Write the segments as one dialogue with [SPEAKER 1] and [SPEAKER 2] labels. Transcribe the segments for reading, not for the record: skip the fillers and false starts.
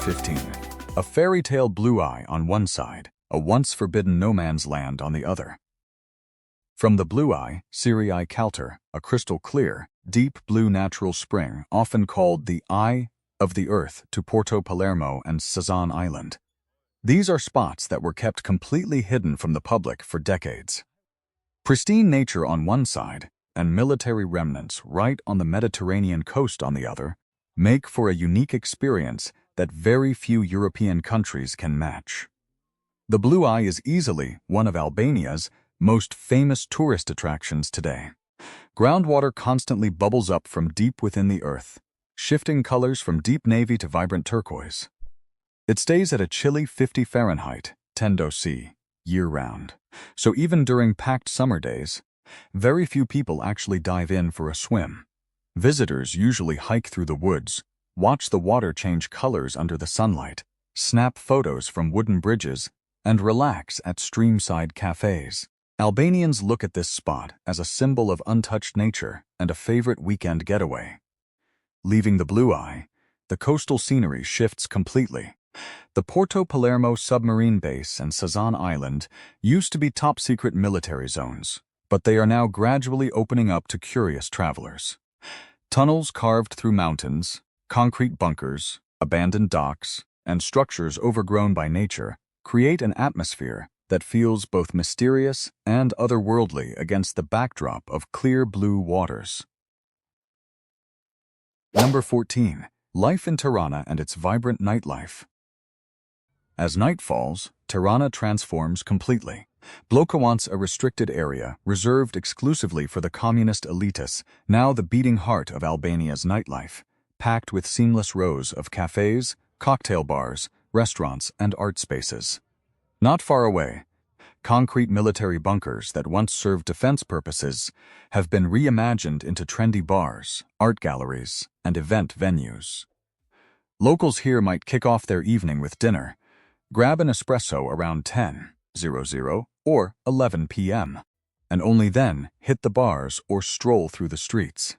[SPEAKER 1] 15. A fairy tale blue eye on one side, a once forbidden no man's land on the other. From the blue eye, Sirii Calter, a crystal clear, deep blue natural spring, often called the Eye of the Earth, to Porto Palermo and Sazan Island. These are spots that were kept completely hidden from the public for decades. Pristine nature on one side, and military remnants right on the Mediterranean coast on the other, make for a unique experience that very few European countries can match. The Blue Eye is easily one of Albania's most famous tourist attractions today. Groundwater constantly bubbles up from deep within the earth, shifting colors from deep navy to vibrant turquoise. It stays at a chilly 50 Fahrenheit, 10 C, year-round. So even during packed summer days, very few people actually dive in for a swim. Visitors usually hike through the woods, watch the water change colors under the sunlight, snap photos from wooden bridges, and relax at streamside cafes. Albanians look at this spot as a symbol of untouched nature and a favorite weekend getaway. Leaving the Blue Eye, the coastal scenery shifts completely. The Porto Palermo submarine base and Sazan Island used to be top-secret military zones, but they are now gradually opening up to curious travelers. Tunnels carved through mountains, concrete bunkers, abandoned docks, and structures overgrown by nature create an atmosphere that feels both mysterious and otherworldly against the backdrop of clear blue waters. Number 14. Life in Tirana and its vibrant nightlife. As night falls, Tirana transforms completely. Bloka, once a restricted area reserved exclusively for the communist elitists, now the beating heart of Albania's nightlife, packed with seamless rows of cafes, cocktail bars, restaurants, and art spaces. Not far away, concrete military bunkers that once served defense purposes have been reimagined into trendy bars, art galleries, and event venues. Locals here might kick off their evening with dinner, grab an espresso around 10:00 or 11 p.m., and only then hit the bars or stroll through the streets.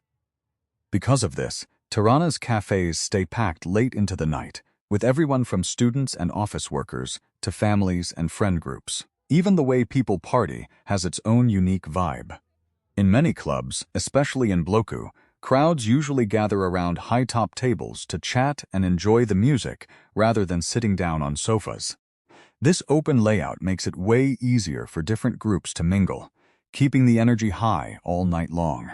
[SPEAKER 1] Because of this, Tirana's cafes stay packed late into the night, with everyone from students and office workers to families and friend groups. Even the way people party has its own unique vibe. In many clubs, especially in Bloku, crowds usually gather around high-top tables to chat and enjoy the music rather than sitting down on sofas. This open layout makes it way easier for different groups to mingle, keeping the energy high all night long.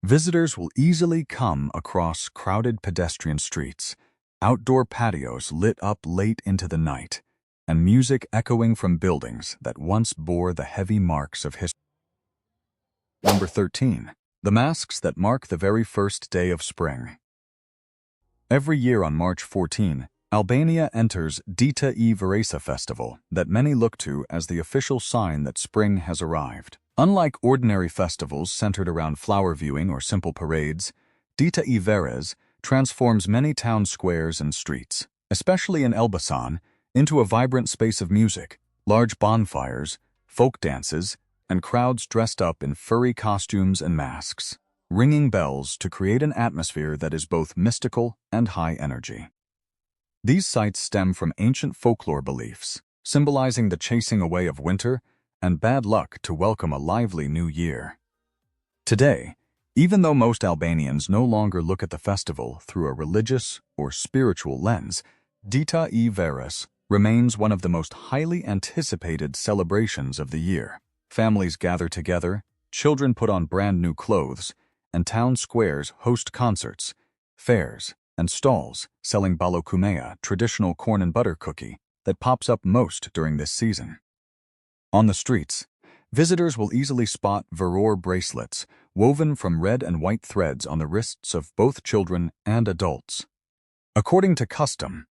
[SPEAKER 1] Visitors will easily come across crowded pedestrian streets, outdoor patios lit up late into the night, and music echoing from buildings that once bore the heavy marks of history. Number 13. The masks that mark the very first day of spring. Every year on March 14, Albania enters Dita e Varesa festival that many look to as the official sign that spring has arrived. Unlike ordinary festivals centered around flower viewing or simple parades, Dita e Veres transforms many town squares and streets, especially in Elbasan, into a vibrant space of music, large bonfires, folk dances, and crowds dressed up in furry costumes and masks, ringing bells to create an atmosphere that is both mystical and high energy. These sites stem from ancient folklore beliefs, symbolizing the chasing away of winter and bad luck to welcome a lively new year. Today, even though most Albanians no longer look at the festival through a religious or spiritual lens, Dita e Veres remains one of the most highly anticipated celebrations of the year. Families gather together, children put on brand new clothes, and town squares host concerts, fairs, and stalls selling balokumea, traditional corn and butter cookie that pops up most during this season. On the streets, visitors will easily spot veror bracelets woven from red and white threads on the wrists of both children and adults. According to custom,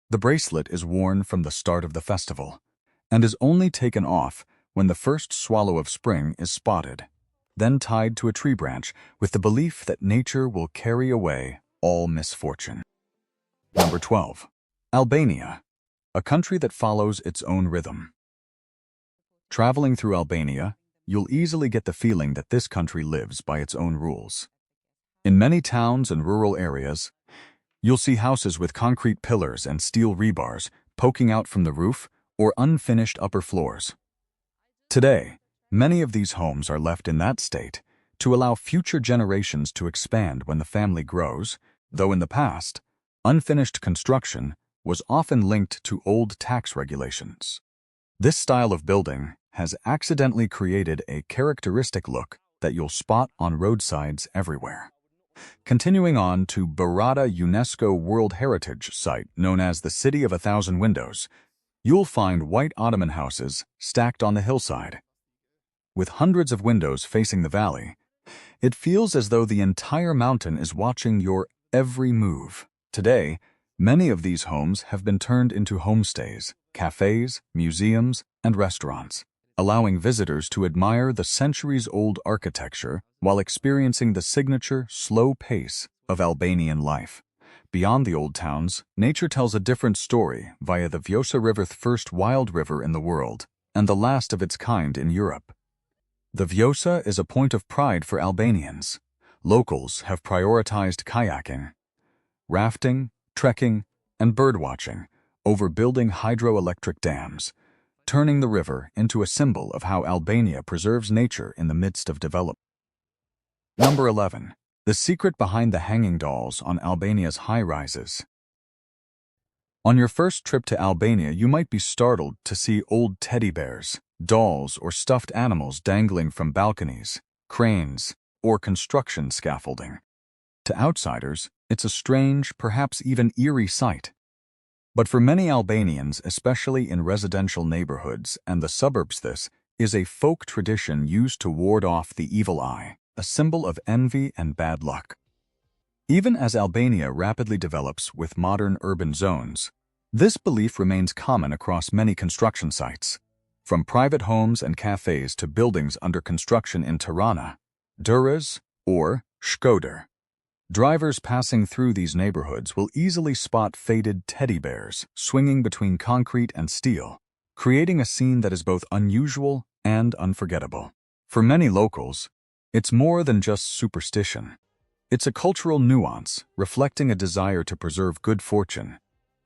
[SPEAKER 1] the bracelet is worn from the start of the festival and is only taken off when the first swallow of spring is spotted, then tied to a tree branch with the belief that nature will carry away all misfortune. Number 12. Albania, a country that follows its own rhythm. Traveling through Albania, you'll easily get the feeling that this country lives by its own rules. In many towns and rural areas, You'll see houses with concrete pillars and steel rebars poking out from the roof or unfinished upper floors. Today, many of these homes are left in that state to allow future generations to expand when the family grows, though in the past, unfinished construction was often linked to old tax regulations. This style of building has accidentally created a characteristic look that you'll spot on roadsides everywhere. Continuing on to Barada UNESCO World Heritage Site known as the City of a Thousand Windows, you'll find white Ottoman houses stacked on the hillside. With hundreds of windows facing the valley, it feels as though the entire mountain is watching your every move. Today, many of these homes have been turned into homestays, cafes, museums, and restaurants, allowing visitors to admire the centuries-old architecture while experiencing the signature, slow pace of Albanian life. Beyond the old towns, nature tells a different story via the Vjosa River, the first wild river in the world, and the last of its kind in Europe. The Vjosa is a point of pride for Albanians. Locals have prioritized kayaking, rafting, trekking, and birdwatching over building hydroelectric dams, turning the river into a symbol of how Albania preserves nature in the midst of development. Number 11. The secret behind the hanging dolls on Albania's high-rises. On your first trip to Albania, you might be startled to see old teddy bears, dolls, or stuffed animals dangling from balconies, cranes, or construction scaffolding. To outsiders, it's a strange, perhaps even eerie sight. But for many Albanians, especially in residential neighborhoods and the suburbs, this is a folk tradition used to ward off the evil eye, a symbol of envy and bad luck. Even as Albania rapidly develops with modern urban zones, this belief remains common across many construction sites. From private homes and cafes to buildings under construction in Tirana, Durrës, or Shkodër. Drivers passing through these neighborhoods will easily spot faded teddy bears swinging between concrete and steel, creating a scene that is both unusual and unforgettable. For many locals, it's more than just superstition. It's a cultural nuance reflecting a desire to preserve good fortune,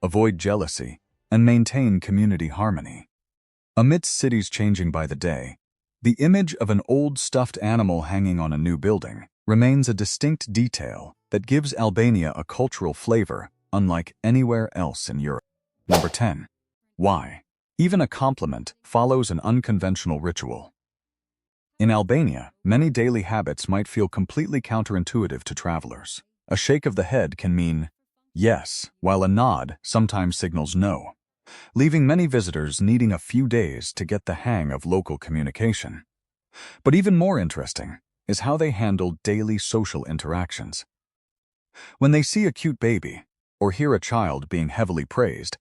[SPEAKER 1] avoid jealousy, and maintain community harmony. Amidst cities changing by the day, the image of an old stuffed animal hanging on a new building remains a distinct detail that gives Albania a cultural flavor unlike anywhere else in Europe. Number 10. Why? Even a compliment follows an unconventional ritual. In Albania, many daily habits might feel completely counterintuitive to travelers. A shake of the head can mean yes, while a nod sometimes signals no, leaving many visitors needing a few days to get the hang of local communication. But even more interesting is how they handle daily social interactions. When they see a cute baby or hear a child being heavily praised,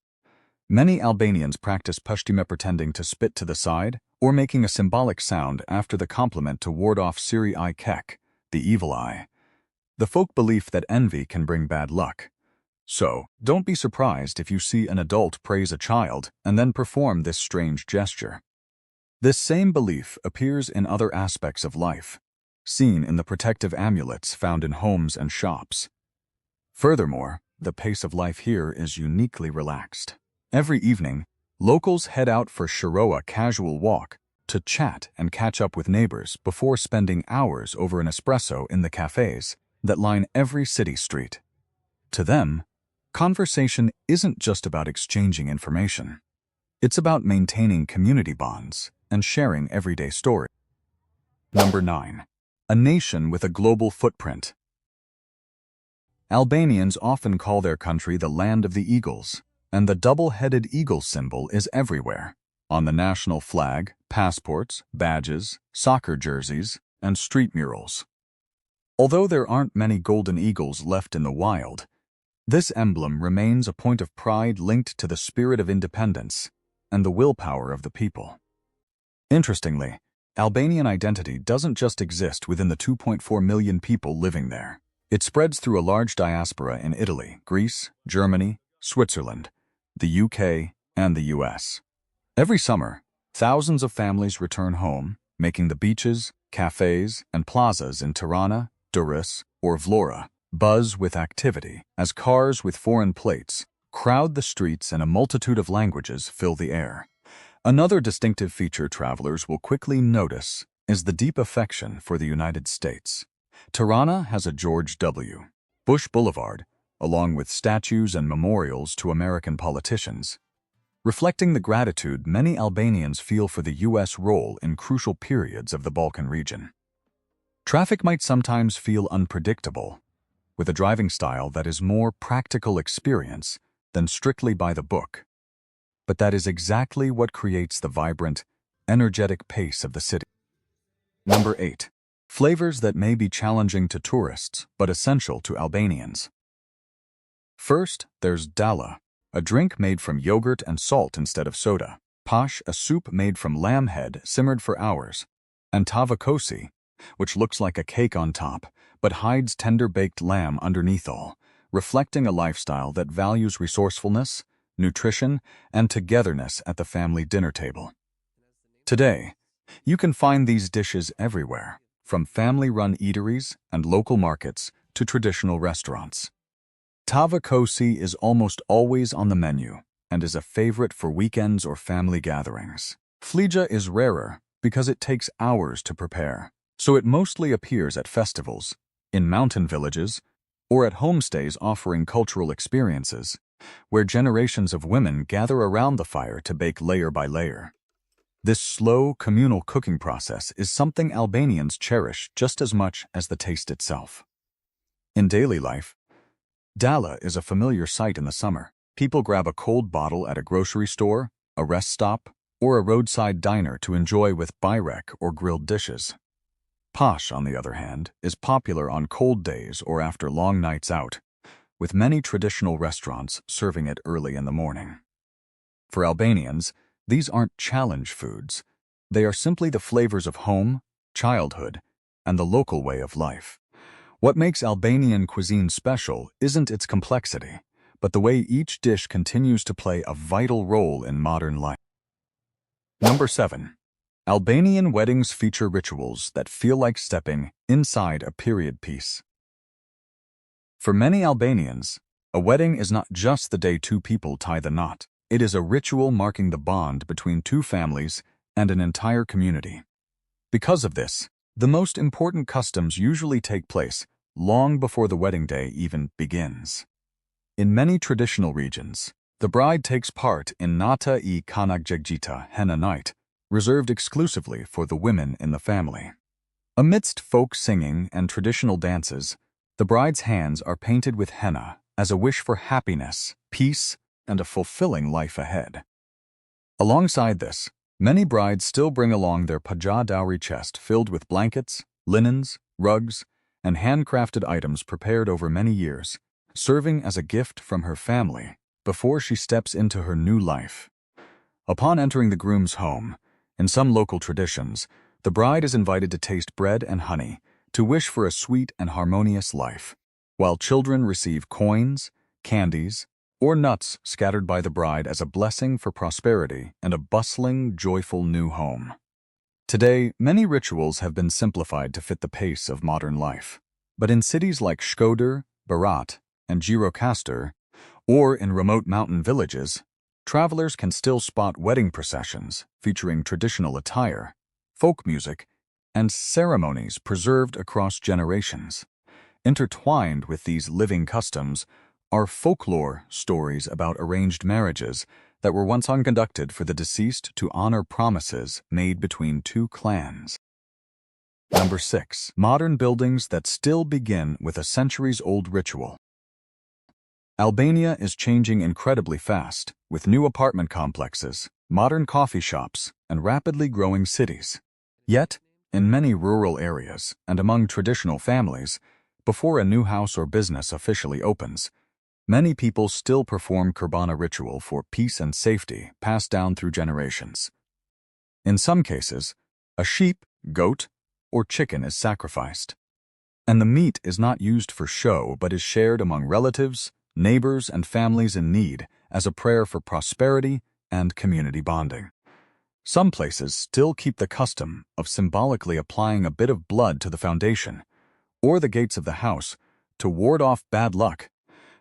[SPEAKER 1] many Albanians practice pushtime, pretending to spit to the side or making a symbolic sound after the compliment to ward off Siri I Kek, the evil eye. The folk belief that envy can bring bad luck. So, don't be surprised if you see an adult praise a child and then perform this strange gesture. This same belief appears in other aspects of life, seen in the protective amulets found in homes and shops. Furthermore, the pace of life here is uniquely relaxed. Every evening, locals head out for a casual walk to chat and catch up with neighbors before spending hours over an espresso in the cafes that line every city street. To them, conversation isn't just about exchanging information. It's about maintaining community bonds and sharing everyday stories. Number 9. A nation with a global footprint. Albanians often call their country the land of the eagles, and the double-headed eagle symbol is everywhere, on the national flag, passports, badges, soccer jerseys, and street murals. Although there aren't many golden eagles left in the wild, this emblem remains a point of pride linked to the spirit of independence and the willpower of the people. Interestingly, Albanian identity doesn't just exist within the 2.4 million people living there. It spreads through a large diaspora in Italy, Greece, Germany, Switzerland, the UK, and the US. Every summer, thousands of families return home, making the beaches, cafes, and plazas in Tirana, Durrës, or Vlora buzz with activity as cars with foreign plates crowd the streets and a multitude of languages fill the air. Another distinctive feature travelers will quickly notice is the deep affection for the United States. Tirana has a George W. Bush Boulevard, along with statues and memorials to American politicians, reflecting the gratitude many Albanians feel for the U.S. role in crucial periods of the Balkan region. Traffic might sometimes feel unpredictable, with a driving style that is more practical experience than strictly by the book. But that is exactly what creates the vibrant, energetic pace of the city. Number 8. Flavors that may be challenging to tourists but essential to Albanians. First, there's dala, a drink made from yogurt and salt instead of soda. Pash, a soup made from lamb head simmered for hours. And tavakosi, which looks like a cake on top but hides tender-baked lamb underneath all, reflecting a lifestyle that values resourcefulness, nutrition, and togetherness at the family dinner table. Today, you can find these dishes everywhere, from family-run eateries and local markets to traditional restaurants. Tavakosi is almost always on the menu and is a favorite for weekends or family gatherings. Flija is rarer because it takes hours to prepare, so it mostly appears at festivals, in mountain villages, or at homestays offering cultural experiences, where generations of women gather around the fire to bake layer by layer. This slow, communal cooking process is something Albanians cherish just as much as the taste itself. In daily life, dala is a familiar sight in the summer. People grab a cold bottle at a grocery store, a rest stop, or a roadside diner to enjoy with byrek or grilled dishes. Pash, on the other hand, is popular on cold days or after long nights out, with many traditional restaurants serving it early in the morning. For Albanians, these aren't challenge foods. They are simply the flavors of home, childhood, and the local way of life. What makes Albanian cuisine special isn't its complexity, but the way each dish continues to play a vital role in modern life. Number 7. Albanian weddings feature rituals that feel like stepping inside a period piece. For many Albanians, a wedding is not just the day two people tie the knot. It is a ritual marking the bond between two families and an entire community. Because of this, the most important customs usually take place long before the wedding day even begins. In many traditional regions, the bride takes part in Nata I Kanagjegita henna night, reserved exclusively for the women in the family. Amidst folk singing and traditional dances, the bride's hands are painted with henna as a wish for happiness, peace, and a fulfilling life ahead. Alongside this, many brides still bring along their paja dowry chest filled with blankets, linens, rugs, and handcrafted items prepared over many years, serving as a gift from her family before she steps into her new life. Upon entering the groom's home, in some local traditions, the bride is invited to taste bread and honey to wish for a sweet and harmonious life, while children receive coins, candies, or nuts scattered by the bride as a blessing for prosperity and a bustling, joyful new home. Today, many rituals have been simplified to fit the pace of modern life. But in cities like Shkodër, Berat, and Gjirokastër, or in remote mountain villages, travelers can still spot wedding processions featuring traditional attire, folk music, and ceremonies preserved across generations. Intertwined with these living customs are folklore stories about arranged marriages that were once unconducted for the deceased to honor promises made between two clans. Number 6. Modern buildings that still begin with a centuries-old ritual. Albania is changing incredibly fast, with new apartment complexes, modern coffee shops, and rapidly growing cities. Yet, in many rural areas and among traditional families, before a new house or business officially opens, many people still perform Kurbana ritual for peace and safety passed down through generations. In some cases, a sheep, goat, or chicken is sacrificed, and the meat is not used for show but is shared among relatives, neighbors, and families in need as a prayer for prosperity and community bonding. Some places still keep the custom of symbolically applying a bit of blood to the foundation or the gates of the house to ward off bad luck,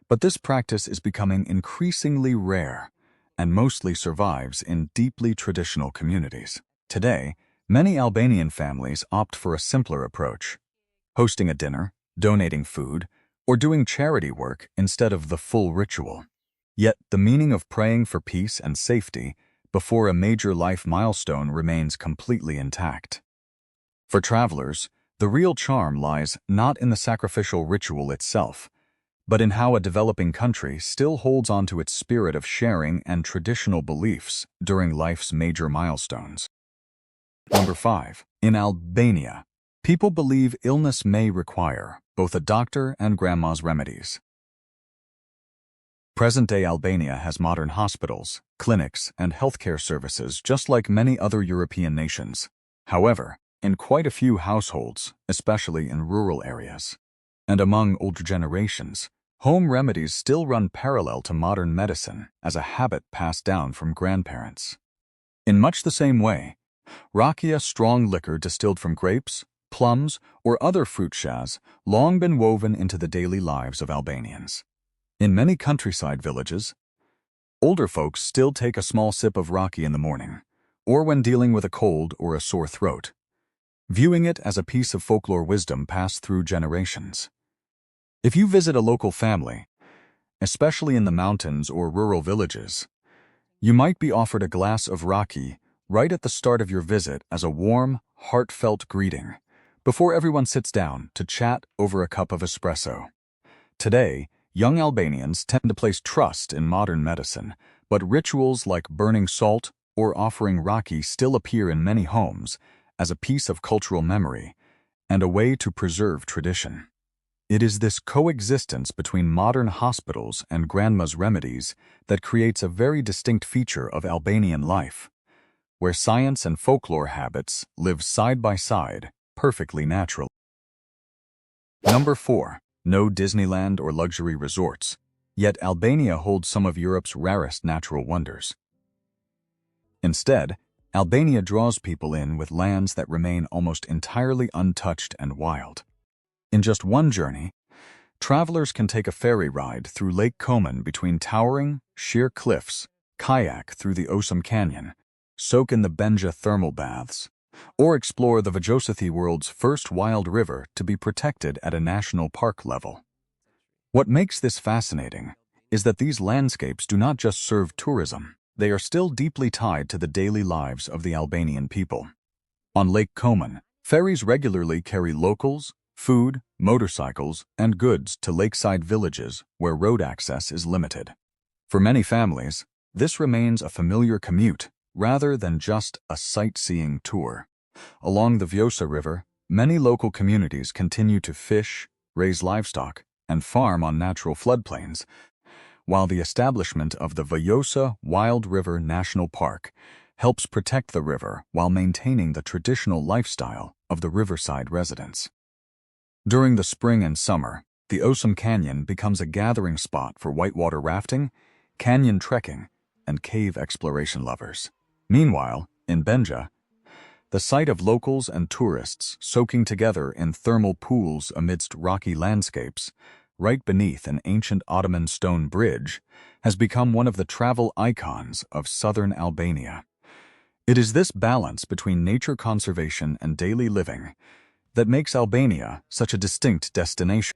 [SPEAKER 1] but this practice is becoming increasingly rare and mostly survives in deeply traditional communities. Today, many Albanian families opt for a simpler approach, hosting a dinner, donating food, or doing charity work instead of the full ritual. Yet the meaning of praying for peace and safety before a major life milestone remains completely intact. For travelers, the real charm lies not in the sacrificial ritual itself, but in how a developing country still holds on to its spirit of sharing and traditional beliefs during life's major milestones. Number 5. In Albania, people believe illness may require both a doctor and grandma's remedies. Present-day Albania has modern hospitals, clinics, and healthcare services just like many other European nations. However, in quite a few households, especially in rural areas, and among older generations, home remedies still run parallel to modern medicine as a habit passed down from grandparents. In much the same way, rakia, strong liquor distilled from grapes, plums, or other fruit has long been woven into the daily lives of Albanians. In many countryside villages, older folks still take a small sip of rakia in the morning, or when dealing with a cold or a sore throat, viewing it as a piece of folklore wisdom passed through generations. If you visit a local family, especially in the mountains or rural villages, you might be offered a glass of raki right at the start of your visit as a warm, heartfelt greeting, before everyone sits down to chat over a cup of espresso. Today, young Albanians tend to place trust in modern medicine, but rituals like burning salt or offering raki still appear in many homes as a piece of cultural memory and a way to preserve tradition. It is this coexistence between modern hospitals and grandma's remedies that creates a very distinct feature of Albanian life, where science and folklore habits live side by side, perfectly natural. Number 4. No Disneyland or luxury resorts, yet Albania holds some of Europe's rarest natural wonders. Instead, Albania draws people in with lands that remain almost entirely untouched and wild. In just one journey, travelers can take a ferry ride through Lake Komen between towering, sheer cliffs, kayak through the Osum Canyon, soak in the Benja thermal baths, or explore the Vojosathy world's first wild river to be protected at a national park level. What makes this fascinating is that these landscapes do not just serve tourism, they are still deeply tied to the daily lives of the Albanian people. On Lake Komen, ferries regularly carry locals, food, motorcycles, and goods to lakeside villages where road access is limited. For many families, this remains a familiar commute rather than just a sightseeing tour. Along the Vjosa River, many local communities continue to fish, raise livestock, and farm on natural floodplains, while the establishment of the Vjosa Wild River National Park helps protect the river while maintaining the traditional lifestyle of the riverside residents. During the spring and summer, the Osum Canyon becomes a gathering spot for whitewater rafting, canyon trekking, and cave exploration lovers. Meanwhile, in Benja, the sight of locals and tourists soaking together in thermal pools amidst rocky landscapes, right beneath an ancient Ottoman stone bridge, has become one of the travel icons of southern Albania. It is this balance between nature conservation and daily living that makes Albania such a distinct destination.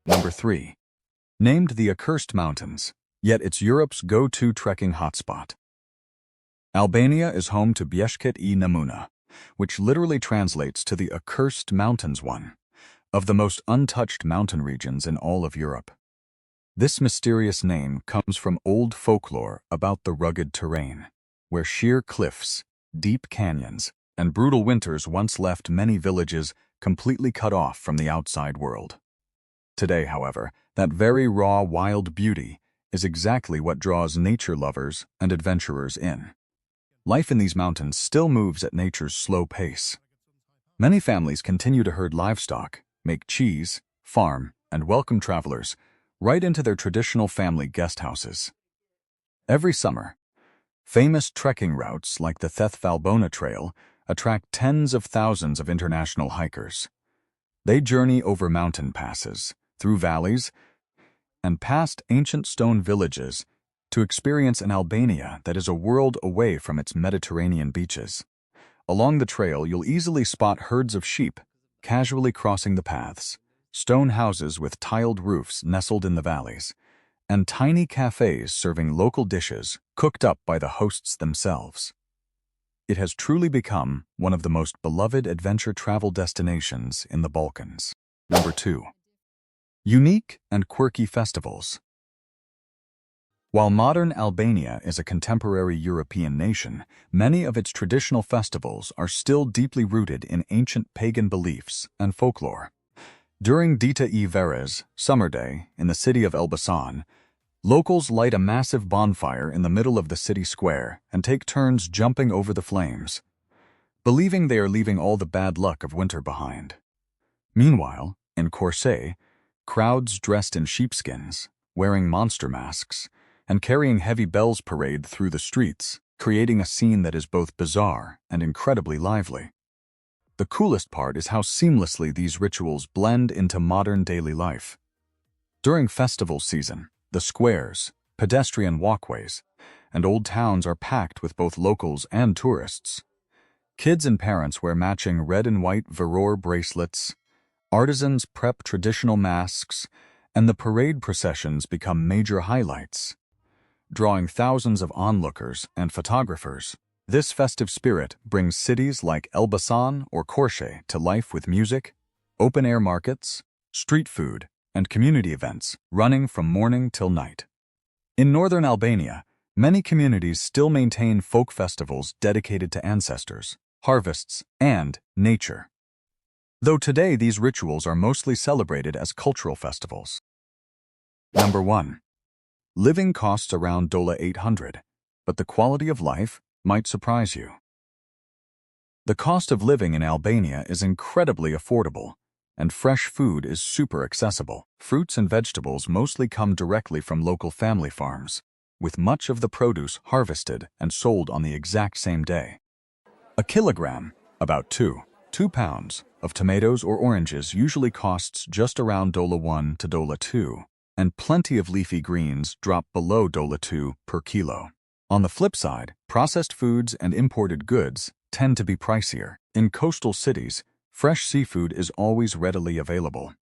[SPEAKER 1] Number 3. Named the Accursed Mountains, yet it's Europe's go-to trekking hotspot. Albania is home to Bjeshket I Namuna, which literally translates to the Accursed Mountains, one of the most untouched mountain regions in all of Europe. This mysterious name comes from old folklore about the rugged terrain, where sheer cliffs, deep canyons, and brutal winters once left many villages completely cut off from the outside world. Today, however, that very raw, wild beauty is exactly what draws nature lovers and adventurers in. Life in these mountains still moves at nature's slow pace. Many families continue to herd livestock, make cheese, farm, and welcome travelers right into their traditional family guest houses. Every summer, famous trekking routes like the Theth-Valbona Trail attract tens of thousands of international hikers. They journey over mountain passes, through valleys, and past ancient stone villages to experience an Albania that is a world away from its Mediterranean beaches. Along the trail, you'll easily spot herds of sheep casually crossing the paths, stone houses with tiled roofs nestled in the valleys, and tiny cafes serving local dishes cooked up by the hosts themselves. It has truly become one of the most beloved adventure travel destinations in the Balkans. Number 2. Unique and quirky festivals. While modern Albania is a contemporary European nation, many of its traditional festivals are still deeply rooted in ancient pagan beliefs and folklore. During Dita e Veres, Summer Day, in the city of Elbasan, locals light a massive bonfire in the middle of the city square and take turns jumping over the flames, believing they are leaving all the bad luck of winter behind. Meanwhile, in Corse, crowds dressed in sheepskins, wearing monster masks, and carrying heavy bells parade through the streets, creating a scene that is both bizarre and incredibly lively. The coolest part is how seamlessly these rituals blend into modern daily life. During festival season, the squares, pedestrian walkways, and old towns are packed with both locals and tourists. Kids and parents wear matching red and white velour bracelets, artisans prep traditional masks, and the parade processions become major highlights, drawing thousands of onlookers and photographers. This festive spirit brings cities like Elbasan or Corse to life with music, open-air markets, street food, and community events running from morning till night. In northern Albania, many communities still maintain folk festivals dedicated to ancestors, harvests, and nature, though today these rituals are mostly celebrated as cultural festivals. Number 1. Living costs around $800, but the quality of life might surprise you. The cost of living in Albania is incredibly affordable, and fresh food is super accessible. Fruits and vegetables mostly come directly from local family farms, with much of the produce harvested and sold on the exact same day. A kilogram, about 2 pounds, of tomatoes or oranges usually costs just around $1 to $2, and plenty of leafy greens drop below $2 per kilo. On the flip side, processed foods and imported goods tend to be pricier. In coastal cities, fresh seafood is always readily available.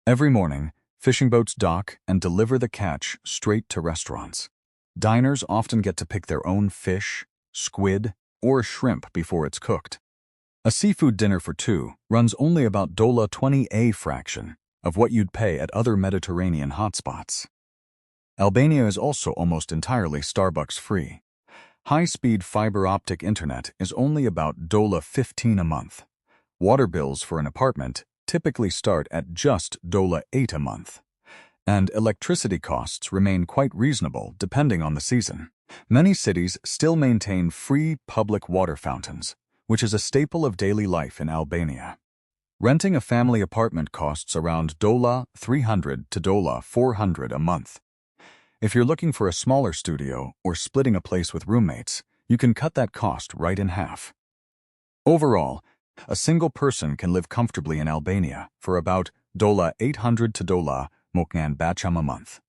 [SPEAKER 1] Every morning, fishing boats dock and deliver the catch straight to restaurants. Diners often get to pick their own fish, squid, or shrimp before it's cooked. A seafood dinner for 2 runs only about $20, a fraction of what you'd pay at other Mediterranean hotspots. Albania is also almost entirely Starbucks-free. High-speed fiber optic internet is only about $15 a month. Water bills for an apartment typically start at just $8 a month. And electricity costs remain quite reasonable depending on the season. Many cities still maintain free public water fountains, which is a staple of daily life in Albania. Renting a family apartment costs around $300 to $400 a month. If you're looking for a smaller studio or splitting a place with roommates, you can cut that cost right in half. Overall, a single person can live comfortably in Albania for about $800 to $1,000 a month.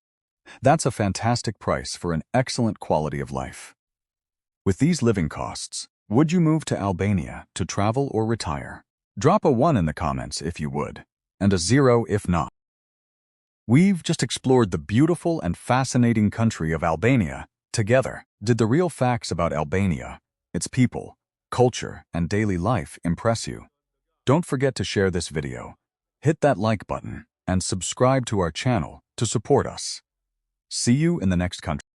[SPEAKER 1] That's a fantastic price for an excellent quality of life. With these living costs, would you move to Albania to travel or retire? Drop a 1 in the comments if you would, and a 0 if not. We've just explored the beautiful and fascinating country of Albania together. Did the real facts about Albania, its people, culture, and daily life impress you? Don't forget to share this video, hit that like button, and subscribe to our channel to support us. See you in the next country.